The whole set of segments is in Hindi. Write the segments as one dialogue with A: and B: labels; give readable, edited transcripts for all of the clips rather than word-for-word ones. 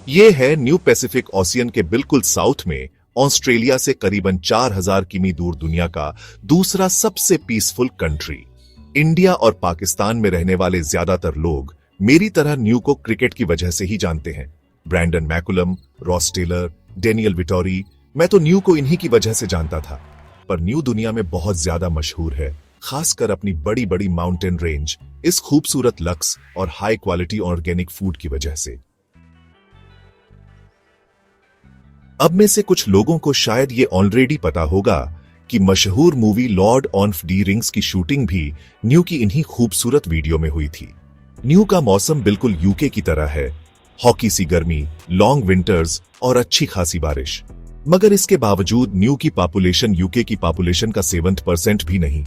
A: ये है न्यू पैसिफिक ओशियन के बिल्कुल साउथ में, ऑस्ट्रेलिया से करीबन 4000 किमी दूर दुनिया का दूसरा सबसे पीसफुल कंट्री। इंडिया और पाकिस्तान में रहने वाले ज्यादातर लोग मेरी तरह न्यू को क्रिकेट की वजह से ही जानते हैं। Brendon McCullum, Ross Taylor, Daniel Vettori, मैं तो न्यू को इन्हीं की वजह से जानता था। पर न्यू दुनिया में बहुत ज्यादा मशहूर है, खासकर अपनी बड़ी बड़ी माउंटेन रेंज, इस खूबसूरत लक्स और हाई क्वालिटी ऑर्गेनिक फूड की वजह से। अब में से कुछ लोगों को शायद ये ऑलरेडी पता होगा कि मशहूर movie Lord of the rings की शूटिंग भी न्यू की इन्हीं खूबसूरत वीडियो में हुई थी। न्यू का मौसम बिल्कुल यूके की तरह है, हॉकी सी गर्मी, लॉन्ग विंटर्स और अच्छी खासी बारिश। मगर इसके बावजूद न्यू की पॉपुलेशन यूके की पॉपुलेशन का 7% भी नहीं।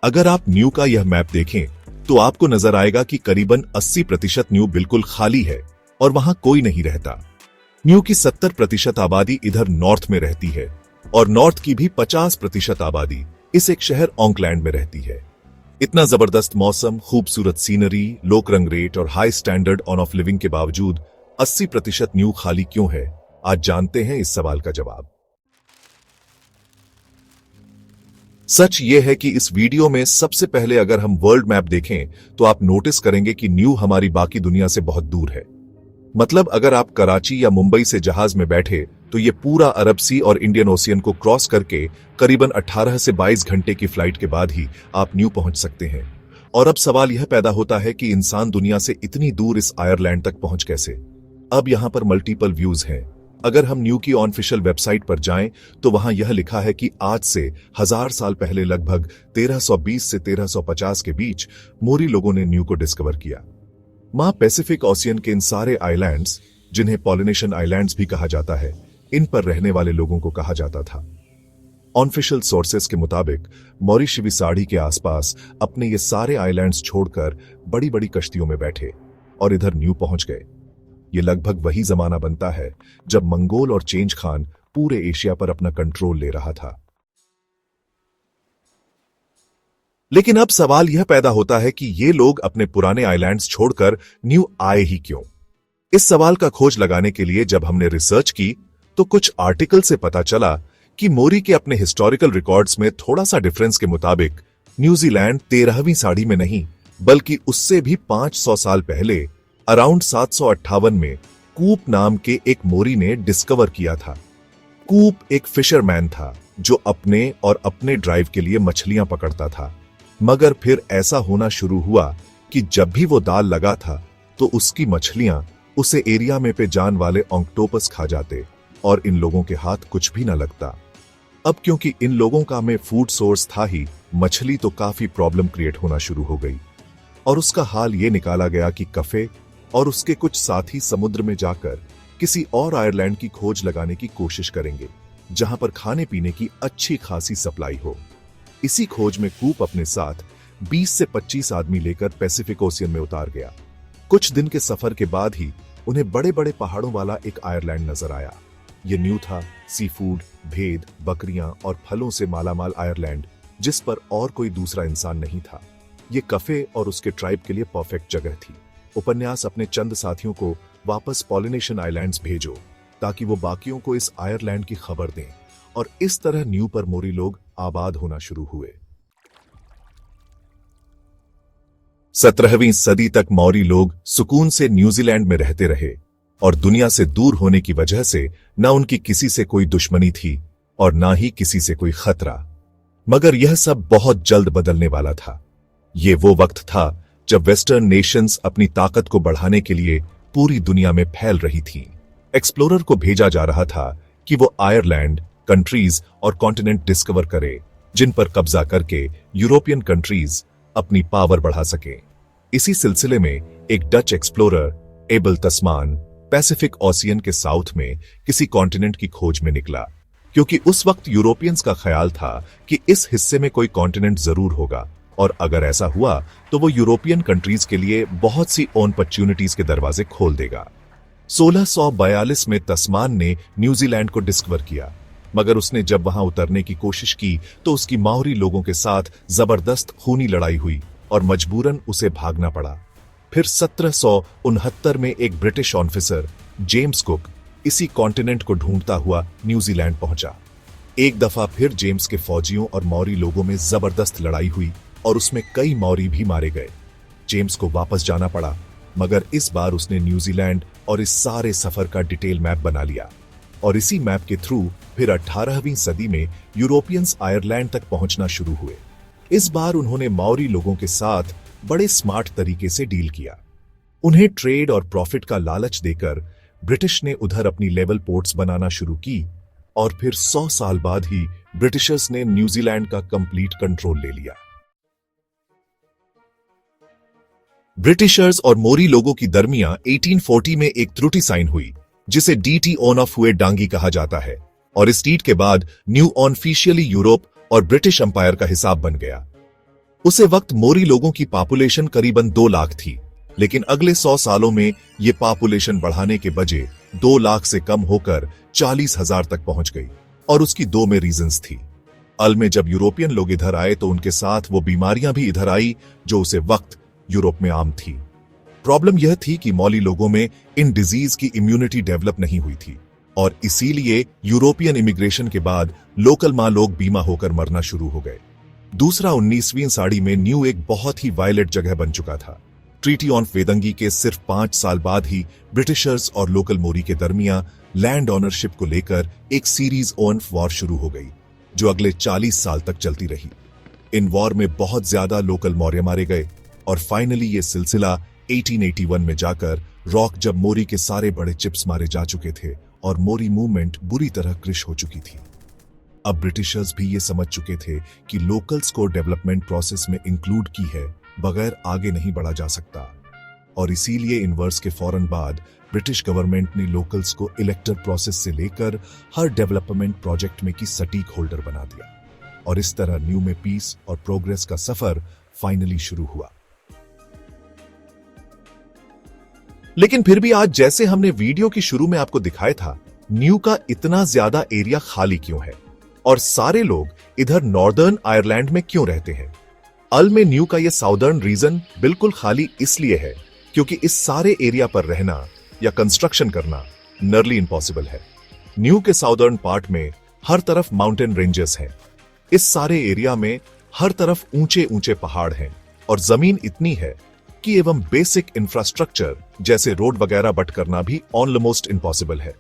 A: अगर आप न्यू का यह मैप देखें तो आपको नजर आएगा कि करीबन 80% न्यू बिल्कुल खाली है और वहां कोई नहीं रहता। न्यू की 70% आबादी इधर नॉर्थ में रहती है और नॉर्थ की भी 50% आबादी इस एक शहर ऑकलैंड में रहती है। इतना जबरदस्त मौसम, खूबसूरत सीनरी, लो क्राइम रेट और हाई स्टैंडर्ड ऑफ लिविंग के बावजूद 80% न्यू खाली क्यों है? आज जानते हैं इस सवाल का जवाब। सच यह है कि इस वीडियो में सबसे पहले अगर हम वर्ल्ड मैप देखें तो आप नोटिस करेंगे कि न्यू हमारी बाकी दुनिया से बहुत दूर है। मतलब अगर आप कराची या मुंबई से जहाज में बैठे तो ये पूरा अरब सी और इंडियन ओशियन को क्रॉस करके करीबन 18 से 22 घंटे की फ्लाइट के बाद ही आप न्यू पहुंच सकते हैं। और अब सवाल यह पैदा होता है कि इंसान दुनिया से इतनी दूर इस आयरलैंड तक पहुंच कैसे? अब यहां पर मल्टीपल व्यूज हैं। अगर हम न्यू की ऑफिशियल वेबसाइट पर जाएं तो वहां यह लिखा है कि आज से 1000 साल पहले लगभग 1320 से 1350 के बीच मोरी लोगों ने न्यू को डिस्कवर किया। मां पैसिफिक ओशियन के इन सारे आइलैंड्स, जिन्हें पॉलिनेशन आइलैंड्स भी कहा जाता है, इन पर रहने वाले लोगों को कहा जाता था। ऑफिशियल सोर्सेस के मुताबिक मॉरिशस के आसपास अपने ये सारे आइलैंड्स छोड़कर बड़ी बड़ी कश्तियों में बैठे और इधर न्यू पहुंच गए। ये लगभग वही जमाना बनता है जब मंगोल और चेंज खान पूरे एशिया पर अपना कंट्रोल ले रहा था। लेकिन अब सवाल यह पैदा होता है कि ये लोग अपने पुराने आइलैंड्स छोड़कर न्यू आए ही क्यों? इस सवाल का खोज लगाने के लिए जब हमने रिसर्च की तो कुछ आर्टिकल से पता चला कि मोरी के अपने हिस्टोरिकल रिकॉर्ड्स में थोड़ा सा डिफरेंस के मुताबिक न्यूजीलैंड 13वीं सदी में नहीं बल्कि उससे भी 500 साल पहले अराउंड 758 में कूप नाम के एक मोरी ने डिस्कवर किया था। कूप एक फिशरमैन था जो अपने और अपने ड्राइव के लिए मछलियां पकड़ता था। मगर फिर ऐसा होना शुरू हुआ कि जब भी वो दाल लगा था तो उसकी मछलियां उसे एरिया में पे जान वाले ऑक्टोपस खा जाते और इन लोगों के हाथ कुछ भी न लगता। अब क्योंकि इन लोगों का में फूड सोर्स था ही, मछली तो काफी प्रॉब्लम क्रिएट होना शुरू हो गई और उसका हाल ये निकाला गया कि कफे और उसके कुछ साथी समुद्र में जाकर किसी और आयरलैंड की खोज लगाने की कोशिश करेंगे जहां पर खाने पीने की अच्छी खासी सप्लाई हो। इसी खोज में कूप अपने साथ 20 से 25 आदमी लेकर पैसिफिक ओशियन में उतार गया। कुछ दिन के सफर के बाद ही उन्हें बड़े बड़े पहाड़ों वाला एक आयरलैंड नजर आया। यह न्यू था, सी फूड, भेद, बकरियां और फलों से मालामाल आयरलैंड, जिस पर और कोई दूसरा इंसान नहीं था। ये कफे और उसके ट्राइब के लिए परफेक्ट जगह थी। उपन्यास अपने चंद साथियों को वापस पॉलिनेशन आइलैंड्स भेजो ताकि वो बाकियों को इस आयरलैंड की खबर दें और इस तरह न्यू पर मोरी लोग आबाद होना शुरू हुए। 17वीं सदी तक मौरी लोग सुकून से न्यूजीलैंड में रहते रहे और दुनिया से दूर होने की वजह से न उनकी किसी से कोई दुश्मनी थी और ना ही किसी से कोई खतरा। मगर यह सब बहुत जल्द बदलने वाला था। यह वो वक्त था जब वेस्टर्न नेशंस अपनी ताकत को बढ़ाने के लिए पूरी दुनिया में फैल रही थीं। एक्सप्लोरर को भेजा जा रहा था कि वो आयरलैंड, कंट्रीज और कॉन्टिनेंट डिस्कवर करे जिन पर कब्जा करके यूरोपियन कंट्रीज अपनी पावर बढ़ा सके। इसी सिलसिले में एक डच एक्सप्लोरर एबल तस्मान पैसिफिक ओशियन के साउथ में किसी कॉन्टिनेंट की खोज में निकला, क्योंकि उस वक्त यूरोपियंस का ख्याल था कि इस हिस्से में कोई कॉन्टिनेंट जरूर होगा और अगर ऐसा हुआ तो वो यूरोपियन कंट्रीज के लिए बहुत सी अपॉर्चुनिटीज के दरवाजे खोल देगा। 1642 में तस्मान ने न्यूजीलैंड को डिस्कवर किया, मगर उसने जब वहां उतरने की कोशिश की तो उसकी माओरी लोगों के साथ जबरदस्त खूनी लड़ाई हुई और मजबूरन उसे भागना पड़ा। फिर 1769 में एक ब्रिटिश ऑफिसर जेम्स कुक इसी कॉन्टिनेंट को ढूंढता हुआ न्यूजीलैंड पहुंचा। एक दफा फिर जेम्स के फौजियों और मौरी लोगों में जबरदस्त लड़ाई हुई और उसमें कई मौरी भी मारे गए। जेम्स को वापस जाना पड़ा, मगर इस बार उसने न्यूजीलैंड और इस सारे सफर का डिटेल मैप बना लिया और इसी मैप के थ्रू फिर 18वीं सदी में यूरोपियंस आयरलैंड तक पहुंचना शुरू हुए। इस बार उन्होंने मौरी लोगों के साथ बड़े स्मार्ट तरीके से डील किया। उन्हें ट्रेड और प्रॉफिट का लालच देकर ब्रिटिश ने उधर अपनी लेवल पोर्ट्स बनाना शुरू की और फिर 100 साल बाद ही ब्रिटिशर्स ने न्यूजीलैंड का कंप्लीट कंट्रोल ले लिया। ब्रिटिशर्स और मोरी लोगों की दरमियान 1840 में एक त्रुटि साइन हुई जिसे डीटी ऑन ऑफ हुए डांगी कहा जाता है और इस डीट के बाद न्यू ऑनफिशियली यूरोप और ब्रिटिश अंपायर का हिसाब बन गया। उसे वक्त मोरी लोगों की पॉपुलेशन करीबन 2 लाख थी, लेकिन अगले 100 सालों में यह पॉपुलेशन बढ़ाने के बजाय 2 लाख से कम होकर 40,000 तक पहुंच गई और उसकी 2 में रीजंस थी। अल में जब यूरोपियन लोग इधर आए तो उनके साथ वो बीमारियां भी इधर आई जो उसे वक्त यूरोप में आम थी। प्रॉब्लम यह थी कि मौली लोगों में इन डिजीज की इम्यूनिटी डेवलप नहीं हुई थी और इसीलिए यूरोपियन इमिग्रेशन के बाद लोकल मां लोग बीमा होकर मरना शुरू हो गए। दूसरा, 19वीं सदी में न्यू एक बहुत ही वायलेंट जगह बन चुका था। ट्रीटी ऑन वेदंगी के सिर्फ 5 साल बाद ही ब्रिटिशर्स और लोकल मोरी के दरमियान लैंड ऑनरशिप को लेकर एक सीरीज ऑन वॉर शुरू हो गई जो अगले 40 साल तक चलती रही। इन वॉर में बहुत ज्यादा लोकल मौर्य मारे गए और फाइनली ये सिलसिला 1881 में जाकर रॉक, जब मोरी के सारे बड़े चिप्स मारे जा चुके थे और मोरी मूवमेंट बुरी तरह क्रिश हो चुकी थी। अब ब्रिटिशर्स भी ये समझ चुके थे कि लोकल्स को डेवलपमेंट प्रोसेस में इंक्लूड की है बगैर आगे नहीं बढ़ा जा सकता और इसीलिए इन वर्ष के फौरन बाद ब्रिटिश गवर्नमेंट ने लोकल्स को इलेक्टर प्रोसेस से लेकर हर डेवलपमेंट प्रोजेक्ट में की सटीक होल्डर बना दिया और इस तरह न्यू में पीस और प्रोग्रेस का सफर फाइनली शुरू हुआ। लेकिन फिर भी आज, जैसे हमने वीडियो की शुरू में आपको दिखाया था, न्यू का इतना ज्यादा एरिया खाली क्यों है और सारे लोग इधर नॉर्दर्न आयरलैंड में क्यों रहते हैं? अल में न्यू का यह साउदर्न रीजन बिल्कुल खाली इसलिए है क्योंकि इस सारे एरिया पर रहना या कंस्ट्रक्शन करना नर्ली इम्पॉसिबल है। न्यू के साउदर्न पार्ट में हर तरफ माउंटेन रेंजेस हैं। इस सारे एरिया में हर तरफ ऊंचे ऊंचे पहाड़ हैं और जमीन इतनी है कि एवं बेसिक इंफ्रास्ट्रक्चर जैसे रोड वगैरह बट करना भी ऑलमोस्ट इम्पॉसिबल है।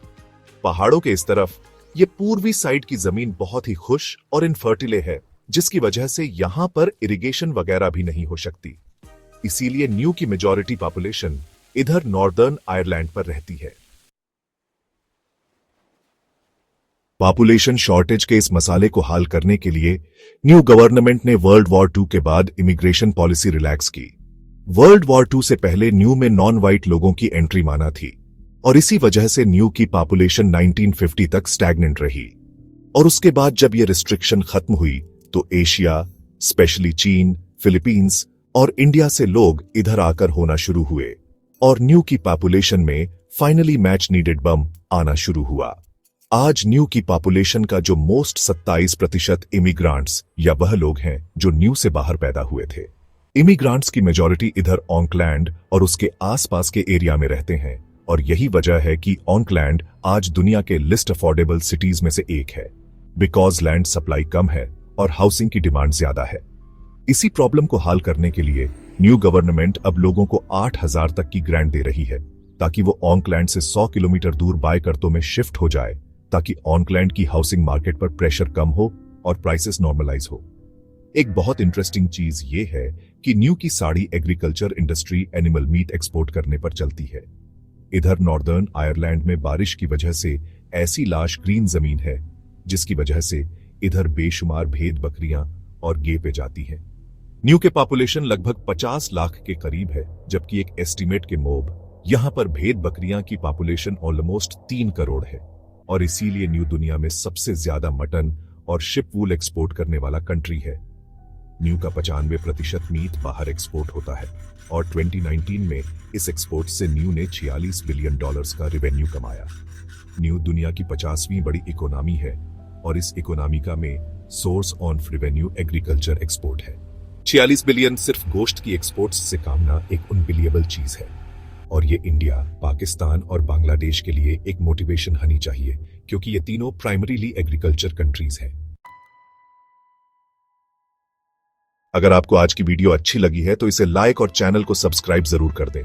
A: पहाड़ों के इस तरफ ये पूर्वी साइड की जमीन बहुत ही खुश और इनफर्टिले है, जिसकी वजह से यहां पर इरिगेशन वगैरह भी नहीं हो सकती। इसीलिए न्यू की मेजॉरिटी पॉपुलेशन इधर नॉर्दर्न आयरलैंड पर रहती है। पॉपुलेशन शॉर्टेज के इस मसाले को हल करने के लिए न्यू गवर्नमेंट ने वर्ल्ड वॉर 2 के बाद इमिग्रेशन पॉलिसी रिलैक्स की। वर्ल्ड वॉर 2 से पहले न्यू में नॉन वाइट लोगों की एंट्री माना थी और इसी वजह से न्यू की पॉपुलेशन 1950 तक स्टैग्नेंट रही और उसके बाद जब यह रिस्ट्रिक्शन खत्म हुई तो एशिया, स्पेशली चीन, फिलीपींस और इंडिया से लोग इधर आकर होना शुरू हुए और न्यू की पॉपुलेशन में फाइनली मैच नीडेड बम आना शुरू हुआ। आज न्यू की पॉपुलेशन का जो मोस्ट 27% इमिग्रांट्स या वह लोग हैं जो न्यू से बाहर पैदा हुए थे। इमिग्रांट्स की मेजॉरिटी इधर ऑकलैंड और उसके आसपास के एरिया में रहते हैं और यही वजह है कि ऑकलैंड आज दुनिया के लिस्ट अफोर्डेबल सिटीज में से एक है, बिकॉज लैंड सप्लाई कम है और हाउसिंग की डिमांड ज्यादा है। इसी प्रॉब्लम को हल करने के लिए न्यू गवर्नमेंट अब लोगों को 8,000 तक की ग्रांट दे रही है ताकि वो ऑकलैंड से 100 किलोमीटर दूर बाय करतों में शिफ्ट हो जाए, ताकि ऑकलैंड की हाउसिंग मार्केट पर प्रेशर कम हो और प्राइसेस नॉर्मलाइज हो। एक बहुत इंटरेस्टिंग चीज ये है कि न्यू की sari agriculture industry animal meet export करने पर चलती है। इधर नॉर्दर्न आयरलैंड में बारिश की वजह से ऐसी लाश ग्रीन जमीन है जिसकी वजह से इधर बेशुमार भेद बकरियां और गेपे जाती हैं। न्यू के पॉपुलेशन लगभग 50 लाख के करीब है, जबकि एक एस्टीमेट के मोब यहां पर भेद बकरियां की पॉपुलेशन ऑलमोस्ट 3 करोड़ है और इसीलिए न्यू दुनिया में सबसे ज्यादा मटन और शिप वूल एक्सपोर्ट करने वाला कंट्री है। न्यू का 95% मीट बाहर एक्सपोर्ट होता है और 2019 में इस एक्सपोर्ट से न्यू ने $46 बिलियन का रेवेन्यू कमाया। न्यू दुनिया की 50वीं बड़ी इकोनॉमी है और इस इकोनॉमिका में source on revenue agriculture export है। 46 बिलियन सिर्फ गोश्त की एक्सपोर्ट्स से कामना एक अनबिलीवेबल चीज है और ये इंडिया, पाकिस्तान और बांग्लादेश के लिए एक मोटिवेशन होनी चाहिए, क्योंकि ये तीनों प्राइमरीली एग्रीकल्चर कंट्रीज हैं। अगर आपको आज की वीडियो अच्छी लगी है तो इसे लाइक और चैनल को सब्सक्राइब जरूर कर दें।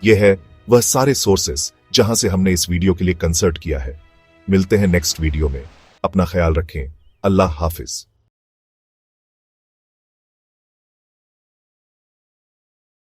A: यह है वह सारे सोर्सेस जहां से हमने इस वीडियो के लिए कंसल्ट किया है। मिलते हैं नेक्स्ट वीडियो में। अपना ख्याल रखें। अल्लाह हाफिज।